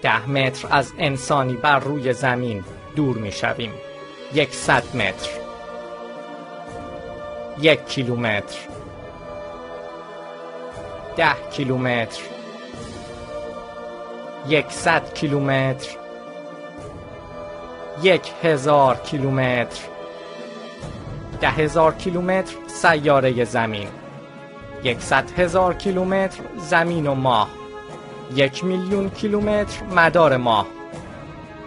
10 متر از انسانی بر روی زمین دور می شویم. 100 متر، 1 کیلومتر، 10 کیلومتر، 100 کیلومتر، 1000 کیلومتر، 10,000 کیلومتر سیاره زمین، 100,000 کیلومتر زمین و ماه، 1,000,000 کیلومتر مدار ماه،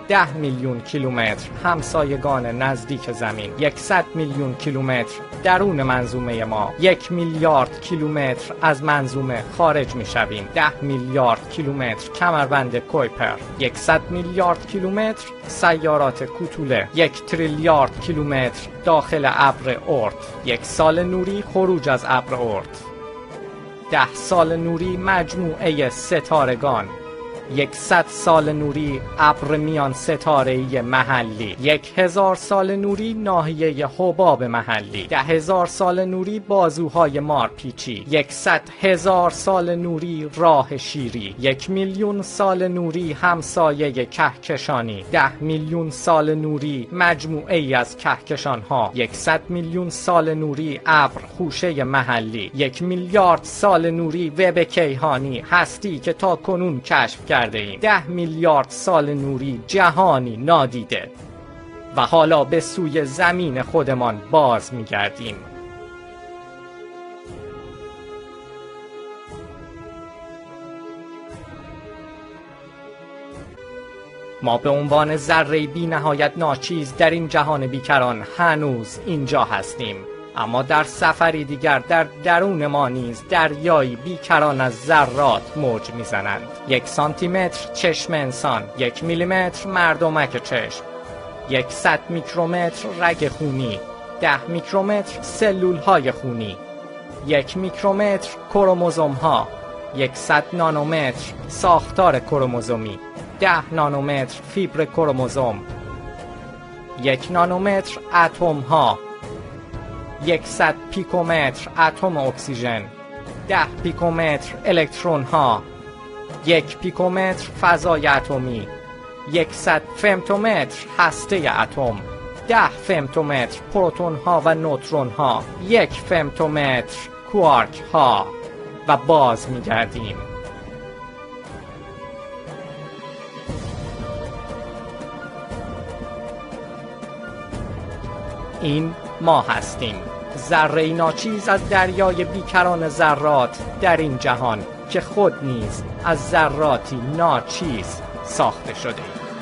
10 میلیون کیلومتر همسایگان نزدیک زمین، 100 میلیون کیلومتر درون منظومه ما، 1 میلیارد کیلومتر از منظومه خارج می شویم، 10 میلیارد کیلومتر کمربند کویپر، 100 میلیارد کیلومتر سیارات کوتوله، 1 تریلیارد کیلومتر داخل ابر اورت، 1 سال نوری خروج از ابر اورت، 10 سال نوری مجموعه ستارگان، 100 سال نوری ابر میان ستاره‌ای محلی، 1000 سال نوری ناحیه حباب محلی، 10,000 سال نوری بازوهای مارپیچی، 100,000 سال نوری راه شیری، 1,000,000 سال نوری همسایه کهکشانی، 10 میلیون سال نوری مجموعه ای از کهکشان‌ها، 100 میلیون سال نوری ابر خوشه محلی، 1 میلیارد سال نوری وب کیهانی هستی که تا کنون کشف کرده ایم، 10 میلیارد سال نوری جهانی نادیده و حالا به سوی زمین خودمان باز می‌گردیم. ما به عنوان ذره بی نهایت ناچیز در این جهان بیکران هنوز اینجا هستیم، اما در سفری دیگر در درون ما نیز دریایی بیکران از ذرات موج میزنند. 1 سانتیمتر چشم انسان، 1 میلیمتر مردمک چشم، 100 میکرومتر رگ خونی، 10 میکرومتر سلول های خونی، 1 میکرومتر کروموزوم ها، 100 نانومتر ساختار کروموزومی، 10 نانومتر فیبر کروموزوم، 1 نانومتر اتم ها، 100 پیکومتر اتم اکسیژن، 10 پیکومتر الکترون ها، 1 پیکومتر فضای اتمی، 100 فمتومتر هسته اتم، 10 فمتومتر پروتون ها و نوترون ها، 1 فمتومتر کوارک ها و باز می‌گردیم. این ما هستیم، ذره ناچیز از دریای بیکران ذرات در این جهان که خود نیز از ذراتی ناچیز ساخته شده ایم.